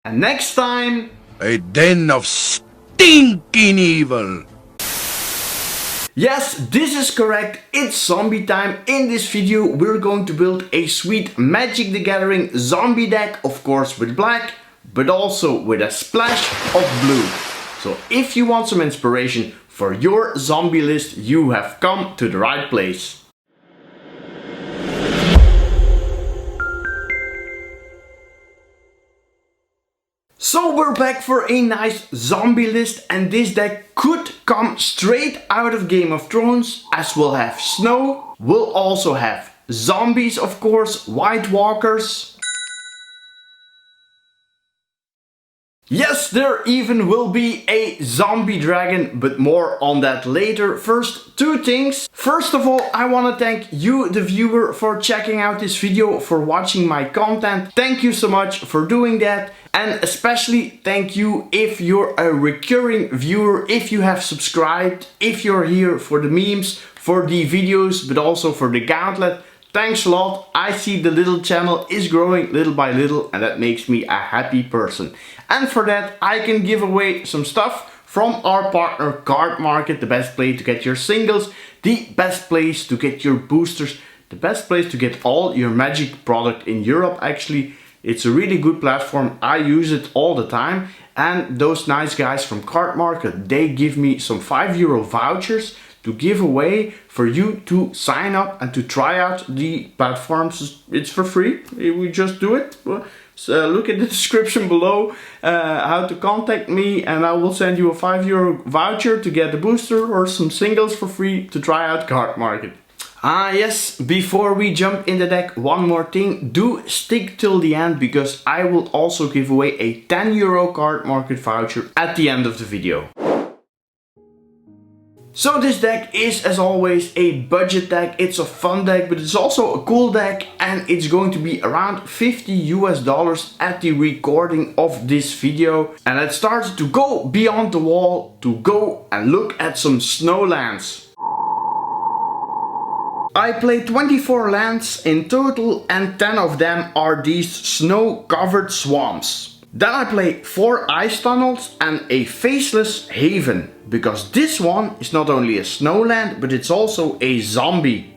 And next time, a den of stinking evil. yes, this is correct, it's zombie time. In this video we're going to build a sweet Magic the Gathering zombie deck, of course with black, but also with a splash of blue. So if you want some inspiration for your zombie list, you have come to the right place. So we're back for a nice zombie list, and this deck could come straight out of Game of Thrones, as we'll have snow, we'll also have zombies, of course, White Walkers. Yes, there even will be a zombie dragon, but more on that later. First, two things. First of all, I want to thank you, the viewer, for checking out this video, for watching my content. Thank you so much for doing that. And especially thank you if you're a recurring viewer, if you have subscribed, if you're here for the memes, for the videos, but also for the gauntlet. Thanks a lot. I see the little channel is growing little by little, and that makes me a happy person. And for that, I can give away some stuff from our partner Cardmarket, the best place to get your singles, the best place to get your boosters, the best place to get all your Magic product in Europe. Actually, it's a really good platform. I use it all the time. And those nice guys from Cardmarket, they give me some €5 vouchers to give away for you to sign up and to try out the platforms. It's for free. We just do it. So look at the description below how to contact me, and I will send you a €5 voucher to get a booster or some singles for free to try out Cardmarket. Ah yes, before we jump in the deck, one more thing. Do stick till the end, because I will also give away a €10 Cardmarket voucher at the end of the video. So this deck is, as always, a budget deck. It's a fun deck, but it's also a cool deck, and it's going to be around $50 at the recording of this video. And let's start to go beyond the wall, to go and look at some snow lands. I play 24 lands in total, and 10 of them are these snow-covered swamps. Then I play 4 ice tunnels and a faceless haven, because this one is not only a snowland, but it's also a zombie.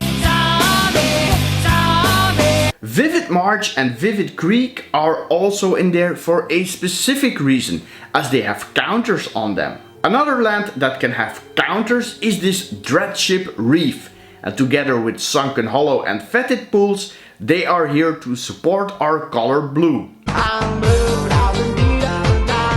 Vivid March and Vivid Creek are also in there for a specific reason, as they have counters on them. Another land that can have counters is this Dreadship Reef, and together with Sunken Hollow and Fetid Pools, they are here to support our color blue.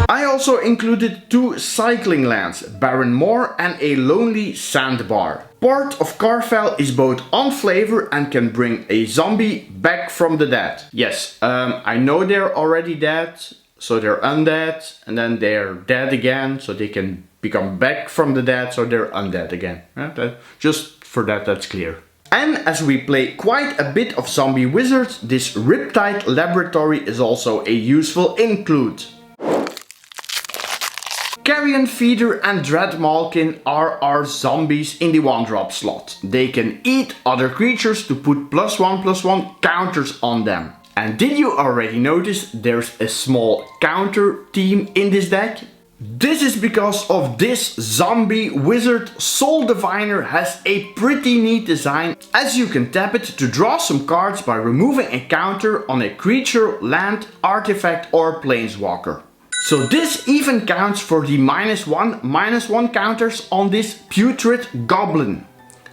I also included 2 cycling lands, Barren Moor and a Lonely Sandbar. Port of Carfell is both on flavor and can bring a zombie back from the dead. Yes, I know they're already dead, so they're undead, and then they're dead again, so they can become back from the dead, so they're undead again. Just for that, that's clear. And as we play quite a bit of zombie wizards, this Riptide Laboratory is also a useful include. Carrion Feeder and Dread Malkin are our zombies in the 1-drop slot. They can eat other creatures to put +1/+1 counters on them. And did you already notice there's a small counter team in this deck? This is because of this zombie wizard. Soul Diviner has a pretty neat design, as you can tap it to draw some cards by removing a counter on a creature, land, artifact or planeswalker. So this even counts for the -1/-1 counters on this Putrid Goblin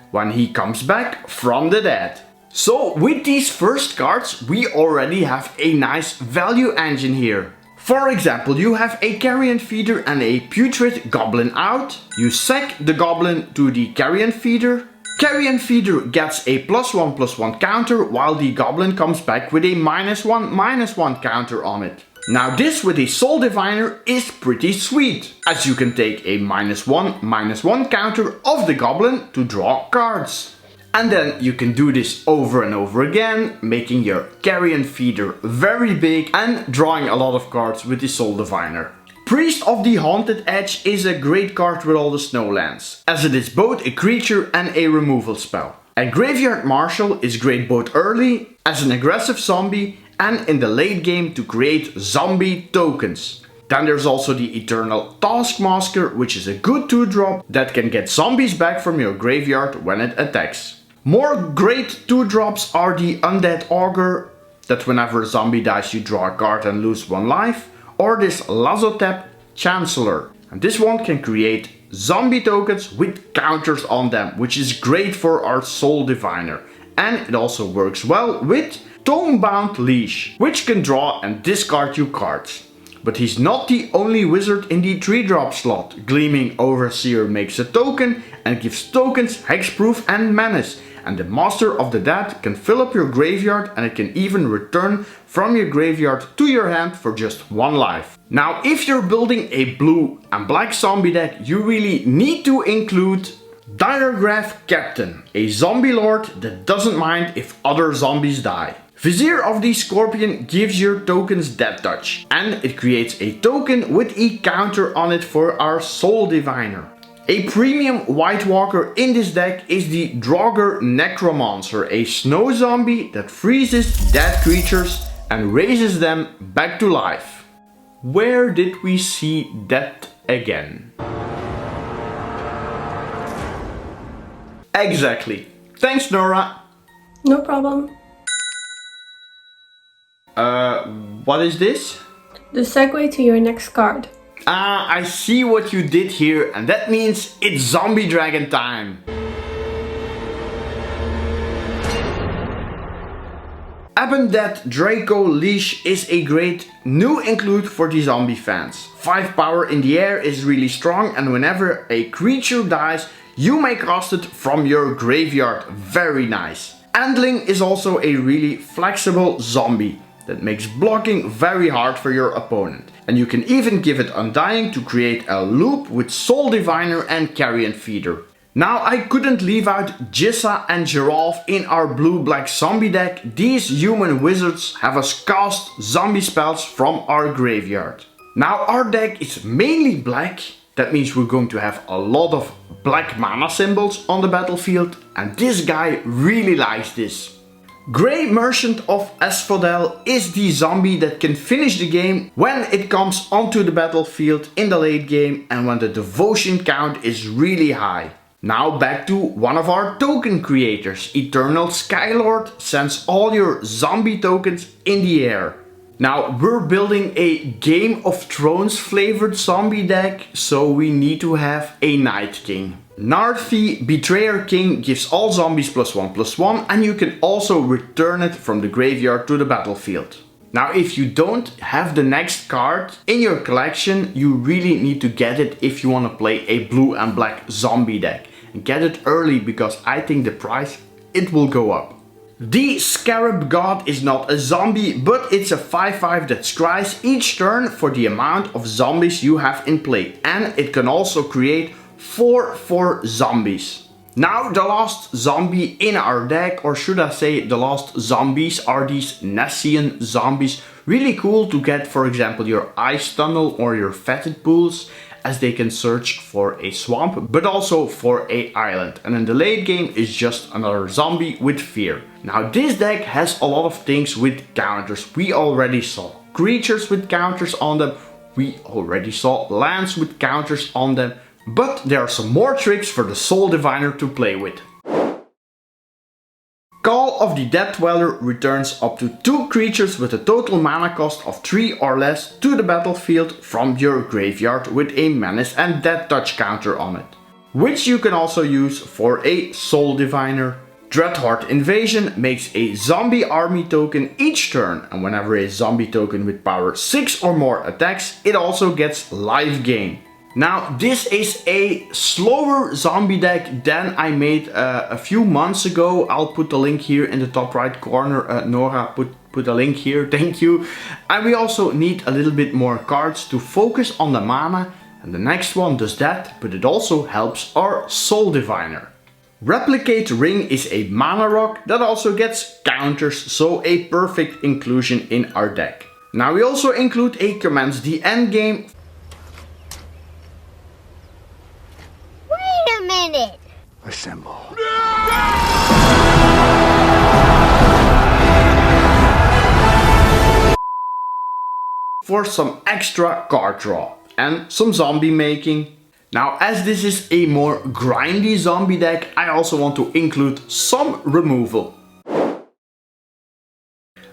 when he comes back from the dead. So with these first cards we already have a nice value engine here. For example, you have a Carrion Feeder and a Putrid Goblin out. You sack the Goblin to the Carrion Feeder. Carrion Feeder gets a +1/+1 counter, while the Goblin comes back with a -1/-1 counter on it. Now this with a Soul Diviner is pretty sweet, as you can take a -1/-1 counter of the Goblin to draw cards. And then you can do this over and over again, making your Carrion Feeder very big and drawing a lot of cards with the Soul Diviner. Priest of the Haunted Edge is a great card with all the snowlands, as it is both a creature and a removal spell. And Graveyard Marshal is great both early, as an aggressive zombie, and in the late game to create zombie tokens. Then there's also the Eternal Taskmaster, which is a good 2-drop that can get zombies back from your graveyard when it attacks. More great 2-drops are the Undead Augur, that whenever a zombie dies you draw a card and lose 1 life, or this Lazotep Chancellor. And this one can create zombie tokens with counters on them, which is great for our Soul Diviner. And it also works well with Tomebound Leash, which can draw and discard you cards. But he's not the only wizard in the 3-drop slot. Gleaming Overseer makes a token and gives tokens Hexproof and Menace. And the Master of the Dead can fill up your graveyard, and it can even return from your graveyard to your hand for just 1 life. Now, if you're building a blue and black zombie deck, you really need to include Diregraph Captain, a zombie lord that doesn't mind if other zombies die. Vizier of the Scorpion gives your tokens Death Touch, and it creates a token with a counter on it for our Soul Diviner. A premium White Walker in this deck is the Draugr Necromancer, a snow zombie that freezes dead creatures and raises them back to life. Where did we see that again? Exactly. Thanks, Nora. No problem. What is this? The segue to your next card. Ah, I see what you did here, and that means it's Zombie Dragon time. Abendeth Draco Leash is a great new include for the zombie fans. 5 power in the air is really strong, and whenever a creature dies, you may cast it from your graveyard. Very nice. Andling is also a really flexible zombie that makes blocking very hard for your opponent. And you can even give it Undying to create a loop with Soul Diviner and Carrion Feeder. Now, I couldn't leave out Jissa and Giraffe in our blue-black zombie deck. These human wizards have us cast zombie spells from our graveyard. Now, our deck is mainly black. That means we're going to have a lot of black mana symbols on the battlefield, and this guy really likes this. Grey Merchant of Asphodel is the zombie that can finish the game when it comes onto the battlefield in the late game and when the devotion count is really high. Now back to one of our token creators. Eternal Skylord sends all your zombie tokens in the air. Now we're building a Game of Thrones flavored zombie deck, so we need to have a Night King. Narfi Betrayer King gives all zombies +1/+1, and you can also return it from the graveyard to the battlefield. Now if you don't have the next card in your collection, you really need to get it if you want to play a blue and black zombie deck. And get it early, because I think the price, it will go up. The Scarab God is not a zombie, but it's a 5/5 that scries each turn for the amount of zombies you have in play. And it can also create 4/4 zombies. Now the last zombie in our deck, or should I say the last zombies, are these Nessian zombies. Really cool to get, for example, your Ice Tunnel or your Fetid Pools, as they can search for a swamp, but also for a island. And in the late game is just another zombie with fear. Now this deck has a lot of things with counters. We already saw creatures with counters on them. We already saw lands with counters on them. But there are some more tricks for the Soul Diviner to play with. Call of the Dead Dweller returns up to 2 creatures with a total mana cost of 3 or less to the battlefield from your graveyard with a Menace and Death Touch counter on it, which you can also use for a Soul Diviner. Dreadhorde Invasion makes a zombie army token each turn, and whenever a zombie token with power 6 or more attacks, it also gets life gain. Now this is a slower zombie deck than I made a few months ago. I'll put the link here in the top right corner. Nora put a link here, thank you. And we also need a little bit more cards to focus on the mana, and the next one does that, but it also helps our Soul Diviner. Replicate Ring is a mana rock that also gets counters, so a perfect inclusion in our deck. Now we also include a Commence the Endgame. Minute. Assemble. for some extra card draw and some zombie making. Now, as this is a more grindy zombie deck, I also want to include some removal.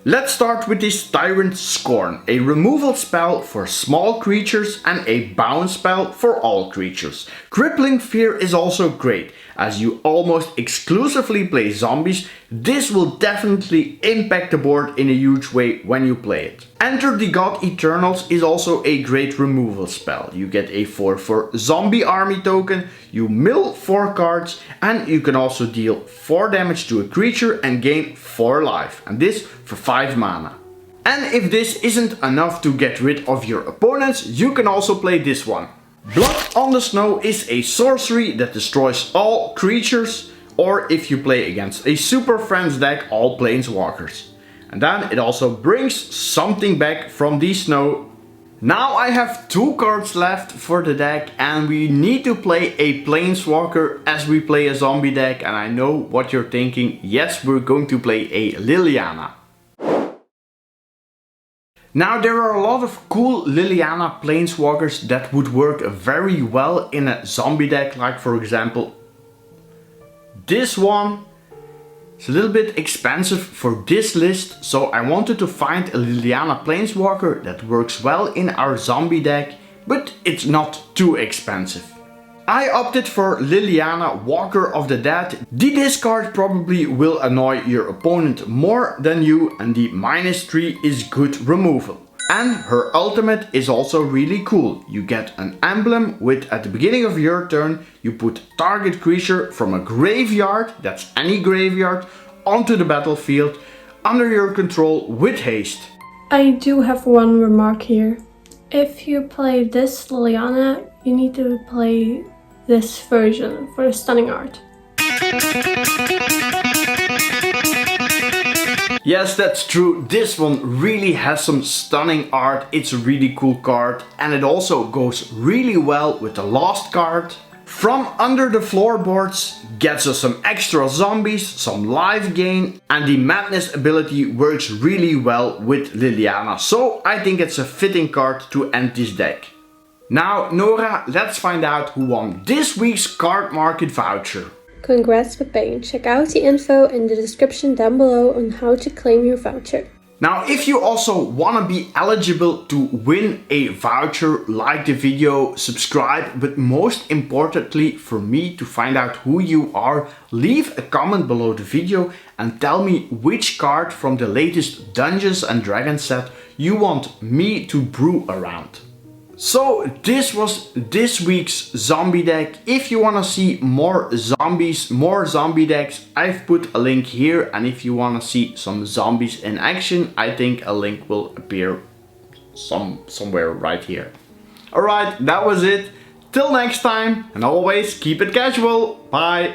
Let's start with this Tyrant Scorn, a removal spell for small creatures and a bounce spell for all creatures. Crippling Fear is also great, as you almost exclusively play zombies. This will definitely impact the board in a huge way when you play it. Enter the God Eternals is also a great removal spell. You get a 4/4 zombie army token, you mill 4 cards, and you can also deal 4 damage to a creature and gain 4 life, and this for 5 mana. And if this isn't enough to get rid of your opponents, you can also play this one. Blood on the Snow is a sorcery that destroys all creatures, or if you play against a Super Friends deck, all Planeswalkers. And then it also brings something back from the snow. Now I have 2 cards left for the deck, and we need to play a Planeswalker as we play a zombie deck, and I know what you're thinking. Yes, we're going to play a Liliana. Now there are a lot of cool Liliana Planeswalkers that would work very well in a zombie deck, like for example this one. It's a little bit expensive for this list, so I wanted to find a Liliana Planeswalker that works well in our zombie deck, but it's not too expensive. I opted for Liliana, Walker of the Dead. The discard probably will annoy your opponent more than you, and the -3 is good removal. And her ultimate is also really cool. You get an emblem with, at the beginning of your turn, you put target creature from a graveyard, that's any graveyard, onto the battlefield under your control with haste. I do have one remark here. If you play this Liliana, you need to play this version for the stunning art. Yes, that's true. This one really has some stunning art. It's a really cool card, and it also goes really well with the last card. From Under the Floorboards gets us some extra zombies, some life gain, and the Madness ability works really well with Liliana. So I think it's a fitting card to end this deck. Now, Nora, let's find out who won this week's Card Market voucher. Congrats, Pepijn. Check out the info in the description down below on how to claim your voucher. Now, if you also want to be eligible to win a voucher, like the video, subscribe, but most importantly for me to find out who you are, leave a comment below the video and tell me which card from the latest Dungeons and Dragons set you want me to brew around. So this was this week's zombie deck. If you want to see more zombies, more zombie decks, I've put a link here, and if you want to see some zombies in action, I think a link will appear somewhere right here. Alright, that was it. Till next time, and always keep it casual. Bye.